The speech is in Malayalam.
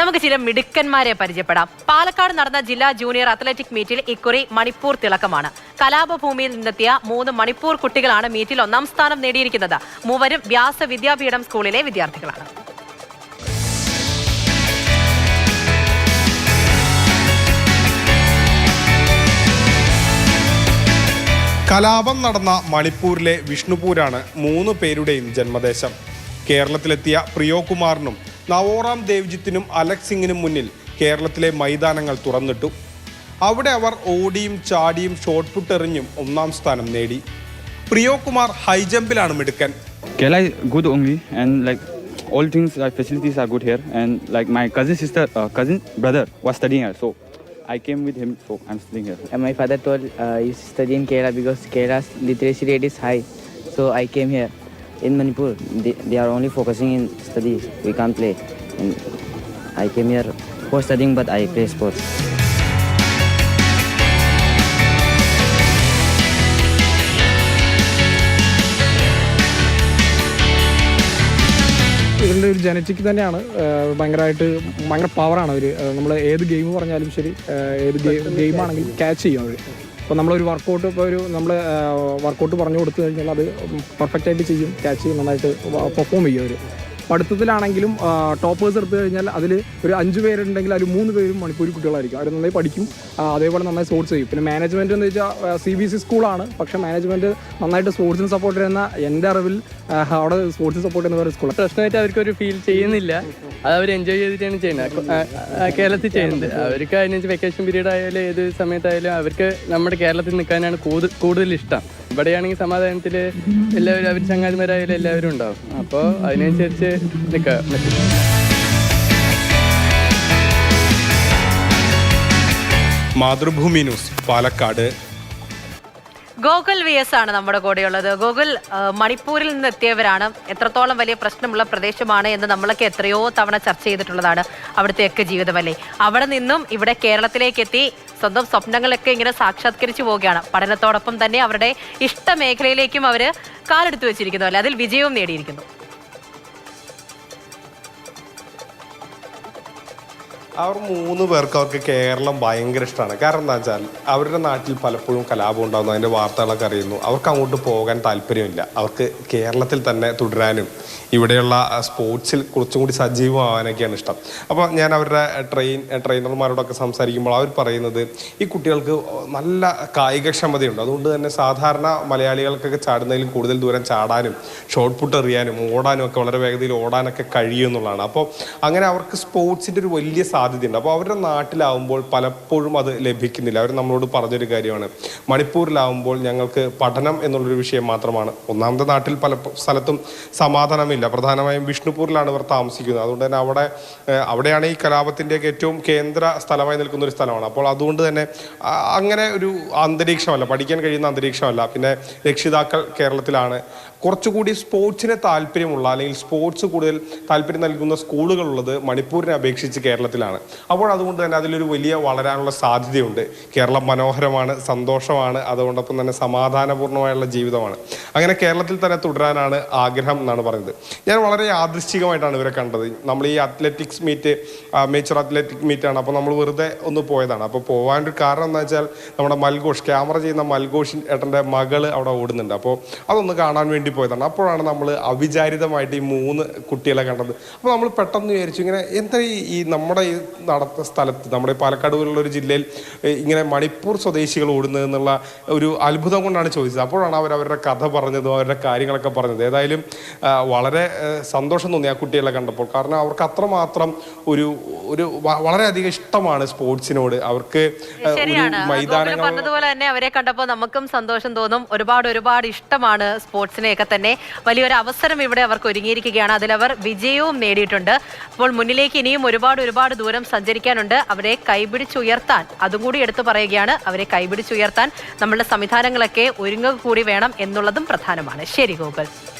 നമുക്ക് ചില മിടുക്കന്മാരെ പരിചയപ്പെടാം. പാലക്കാട് നടന്ന ജില്ലാ ജൂനിയർ അത്ലറ്റിക് മീറ്റിൽ ഇക്കുറി മണിപ്പൂർ തിളക്കമാണ്. കലാപഭൂമിയിൽ നിന്നെത്തിയ 3 മണിപ്പൂർ കുട്ടികളാണ് മീറ്റിൽ 1ാം സ്ഥാനം നേടിയിരിക്കുന്നത്. മൂവരും വ്യാസ വിദ്യാപീഠം സ്കൂളിലെ വിദ്യാർത്ഥികളാണ്. കലാപം നടന്ന മണിപ്പൂരിലെ വിഷ്ണുപൂരാണ് 3 പേരുടെയും ജന്മദേശം. കേരളത്തിലെത്തിയ പ്രിയോകുമാറിനും നവോറാം ദേവ്ജിത്തിനും അലക് സിംഗിനും മുന്നിൽ കേരളത്തിലെ മൈതാനങ്ങൾ തുറന്നിട്ടു. അവിടെ അവർ ഓടിയും ചാടിയും ഷോട്ട് പുട്ട് എറിഞ്ഞും 1ാം സ്ഥാനം നേടി. പ്രിയോകുമാർ ഹൈജമ്പിലാണ് മിടുക്കൻ. Kerala is good only, and like all things, like facilities are good here, and like my cousin brother was studying here, so I came with him, so I'm studying here. And my father told you study in Kerala because Kerala's literacy rate is high, so I came here. In Manipur, they are only focusing in studies. We can't play. And I came here for studying, but I play sports. ഇവരുടെ ഒരു ജനറ്റിക് തന്നെയാണ്. ഭയങ്കര പവറാണ് അവർ. നമ്മൾ ഏത് ഗെയിം പറഞ്ഞാലും ശരി, ഏത് ഗെയിമാണെങ്കിലും ക്യാച്ച് ചെയ്യും അവർ. ഇപ്പോൾ നമ്മളൊരു വർക്കൗട്ട് നമ്മൾ വർക്കൗട്ട് പറഞ്ഞു കൊടുത്തു കഴിഞ്ഞാൽ അത് പെർഫെക്റ്റായിട്ട് ചെയ്യും, ക്യാച്ച് ചെയ്യും, നന്നായിട്ട് പെർഫോം ചെയ്യും അവർ. പഠിത്തത്തിലാണെങ്കിലും ടോപ്പേഴ്സ് എടുത്തു കഴിഞ്ഞാൽ അതിൽ ഒരു 5 പേരുണ്ടെങ്കിൽ അതിൽ 3 പേരും മണിപ്പൂരി കുട്ടികളായിരിക്കും. അവർ നന്നായി പഠിക്കും, അതേപോലെ നന്നായി സ്പോർട്സ് ചെയ്യും. പിന്നെ മാനേജ്മെൻറ്റ് എന്ന് വെച്ചാൽ CBSE സ്കൂളാണ്, പക്ഷേ മാനേജ്മെൻറ്റ് നന്നായിട്ട് സ്പോർട്സിന് സപ്പോർട്ട് ചെയ്യുന്ന എൻ്റെ അറിവിൽ അവിടെ സ്പോർട്സിന് സപ്പോർട്ട് ചെയ്യുന്ന വേറെ സ്കൂളാണ്. പ്രശ്നമായിട്ട് അവർക്കൊരു ഫീൽ ചെയ്യുന്നില്ല. അത് അവർ എൻജോയ് ചെയ്തിട്ടാണ് ചെയ്യുന്നത്. കേരളത്തിൽ ചെയ്യുന്നത് അവർക്ക് അതിനനുസരിച്ച് വെക്കേഷൻ പീരീഡ് ആയാലും ഏത് സമയത്തായാലും അവർക്ക് നമ്മുടെ കേരളത്തിൽ നിൽക്കാനാണ് കൂടുതൽ ഇഷ്ടം. ഇവിടെയാണെങ്കിൽ സമാധാനത്തിൽ എല്ലാവരും അവർ ചങ്ങാതിമാരായാലും എല്ലാവരും ഉണ്ടാവും. അപ്പോൾ അതിനനുസരിച്ച് നിൽക്കാൻ പറ്റും. മാതൃഭൂമി ന്യൂസ്, പാലക്കാട്. ഗോകുൽ VS ആണ് നമ്മുടെ കൂടെയുള്ളത്. ഗോകുൽ, മണിപ്പൂരിൽ നിന്ന് എത്തിയവരാണ്. എത്രത്തോളം വലിയ പ്രശ്നമുള്ള പ്രദേശമാണ് എന്ന് നമ്മളൊക്കെ എത്രയോ തവണ ചർച്ച ചെയ്തിട്ടുള്ളതാണ്. അവിടുത്തെയൊക്കെ ജീവിതമല്ലേ. അവിടെ നിന്നും ഇവിടെ കേരളത്തിലേക്ക് എത്തി സ്വന്തം സ്വപ്നങ്ങളൊക്കെ ഇങ്ങനെ സാക്ഷാത്കരിച്ചു പോവുകയാണ്. പഠനത്തോടൊപ്പം തന്നെ അവരുടെ ഇഷ്ട മേഖലയിലേക്കും അവർ കാലെടുത്തു വെച്ചിരിക്കുന്നു അല്ലേ, അതിൽ വിജയവും നേടിയിരിക്കുന്നു. അവർ 3 പേർക്ക് അവർക്ക് കേരളം ഭയങ്കര ഇഷ്ടമാണ്. കാരണം എന്താ വെച്ചാൽ അവരുടെ നാട്ടിൽ പലപ്പോഴും കലാപം ഉണ്ടാകുന്നു, അതിൻ്റെ വാർത്തകളൊക്കെ അറിയുന്നു. അവർക്ക് അങ്ങോട്ട് പോകാൻ താല്പര്യമില്ല. അവർക്ക് കേരളത്തിൽ തന്നെ തുടരാനും ഇവിടെയുള്ള സ്പോർട്സിൽ കുറച്ചും കൂടി സജീവമാവാനൊക്കെയാണ് ഇഷ്ടം. അപ്പോൾ ഞാൻ അവരുടെ ട്രെയിനർമാരോടൊക്കെ സംസാരിക്കുമ്പോൾ അവർ പറയുന്നത് ഈ കുട്ടികൾക്ക് നല്ല കായികക്ഷമതയുണ്ട്. അതുകൊണ്ട് തന്നെ സാധാരണ മലയാളികൾക്കൊക്കെ ചാടുന്നതിലും കൂടുതൽ ദൂരം ചാടാനും ഷോട്ട് പുട്ട് എറിയാനും ഓടാനും ഒക്കെ വളരെ വേഗതയിൽ ഓടാനൊക്കെ കഴിയുമെന്നുള്ളതാണ്. അപ്പോൾ അങ്ങനെ അവർക്ക് സ്പോർട്സിൻ്റെ ഒരു വലിയ സാധ്യതയുണ്ട്. അപ്പോൾ അവരുടെ നാട്ടിലാവുമ്പോൾ പലപ്പോഴും അത് ലഭിക്കുന്നില്ല. അവർ നമ്മളോട് പറഞ്ഞൊരു കാര്യമാണ്, മണിപ്പൂരിലാവുമ്പോൾ ഞങ്ങൾക്ക് പഠനം എന്നുള്ളൊരു വിഷയം മാത്രമാണ്. ഒന്നാമത്തെ നാട്ടിൽ പല സ്ഥലത്തും സമാധാനമില്ല. പ്രധാനമായും വിഷ്ണുപൂരിലാണ് ഇവർ താമസിക്കുന്നത്. അതുകൊണ്ട് തന്നെ അവിടെയാണ് ഈ കലാപത്തിൻ്റെയൊക്കെ ഏറ്റവും കേന്ദ്ര സ്ഥലമായി നിൽക്കുന്ന ഒരു സ്ഥലമാണ്. അപ്പോൾ അതുകൊണ്ട് തന്നെ അങ്ങനെ ഒരു അന്തരീക്ഷമല്ല, പഠിക്കാൻ കഴിയുന്ന അന്തരീക്ഷമല്ല. പിന്നെ രക്ഷിതാക്കൾ കേരളത്തിലാണ്. കുറച്ചുകൂടി സ്പോർട്സിന് താല്പര്യമുള്ള അല്ലെങ്കിൽ സ്പോർട്സ് കൂടുതൽ താല്പര്യം നൽകുന്ന സ്കൂളുകളുള്ളത് മണിപ്പൂരിനെ അപേക്ഷിച്ച് കേരളത്തിലാണ്. അപ്പോൾ അതുകൊണ്ട് തന്നെ അതിലൊരു വലിയ വളരാനുള്ള സാധ്യതയുണ്ട്. കേരളം മനോഹരമാണ്, സന്തോഷമാണ്, അതുകൊണ്ടൊപ്പം തന്നെ സമാധാനപൂർണ്ണമായുള്ള ജീവിതമാണ്. അങ്ങനെ കേരളത്തിൽ തന്നെ തുടരാനാണ് ആഗ്രഹം എന്നാണ് പറഞ്ഞത്. ഞാൻ വളരെ യാദൃശ്ചികമായിട്ടാണ് ഇവരെ കണ്ടത്. നമ്മൾ ഈ അത്ലറ്റിക്സ് മീറ്റ് മേച്ചർ അത്ലറ്റിക് മീറ്റാണ്. അപ്പോൾ നമ്മൾ വെറുതെ ഒന്ന് പോയതാണ്. അപ്പോൾ പോകാനൊരു കാരണം എന്താ വെച്ചാൽ നമ്മുടെ മൽഘോഷ്, ക്യാമറ ചെയ്യുന്ന മൽഘോഷ് ഏട്ടൻ്റെ മകള് അവിടെ ഓടുന്നുണ്ട്. അപ്പോൾ അതൊന്ന് കാണാൻ വേണ്ടി പോയതാണ്. അപ്പോഴാണ് നമ്മൾ അവിചാരിതമായിട്ട് ഈ 3 കുട്ടികളെ കണ്ടത്. അപ്പോൾ നമ്മൾ പെട്ടെന്ന് വിചാരിച്ചു, ഇങ്ങനെ എന്താ ഈ നമ്മുടെ ഈ നടത്ത സ്ഥലത്ത്, നമ്മുടെ പാലക്കാട് പോലുള്ള ഒരു ജില്ലയിൽ ഇങ്ങനെ മണിപ്പൂർ സ്വദേശികൾ ഓടുന്നത് എന്നുള്ള ഒരു അത്ഭുതം കൊണ്ടാണ് ചോദിച്ചത്. അപ്പോഴാണ് അവരുടെ കഥ പറഞ്ഞതും അവരുടെ കാര്യങ്ങളൊക്കെ പറഞ്ഞത്. ഏതായാലും വളരെ സന്തോഷം തോന്നി ആ കുട്ടികളെ കണ്ടപ്പോൾ. കാരണം അവർക്ക് അത്രമാത്രം ഒരു വളരെയധികം ഇഷ്ടമാണ് സ്പോർട്സിനോട്. അവർക്ക് മൈതാനങ്ങൾ പറഞ്ഞതുപോലെ തന്നെ അവരെ കണ്ടപ്പോൾ നമുക്കും സന്തോഷം തോന്നും. ഒരുപാട് ഇഷ്ടമാണ് സ്പോർട്സിനെയൊക്കെ തന്നെ. വലിയൊരു അവസരം ഇവിടെ അവർക്ക് ഒരുങ്ങിയിരിക്കുകയാണ്. അതിലവർ വിജയവും നേടിയിട്ടുണ്ട്. അപ്പോൾ മുന്നിലേക്ക് ഇനിയും ഒരുപാട് ദൂരം സഞ്ചരിക്കാനുണ്ട്. അവരെ കൈപിടിച്ചുയർത്താൻ, അതും കൂടി എടുത്തു പറയുകയാണ്, അവരെ കൈപിടിച്ചുയർത്താൻ നമ്മളുടെ സംവിധാനങ്ങളൊക്കെ ഒരുങ്ങുക കൂടി വേണം എന്നുള്ളതും പ്രധാനമാണ്. ശരി ഗോകുൽ.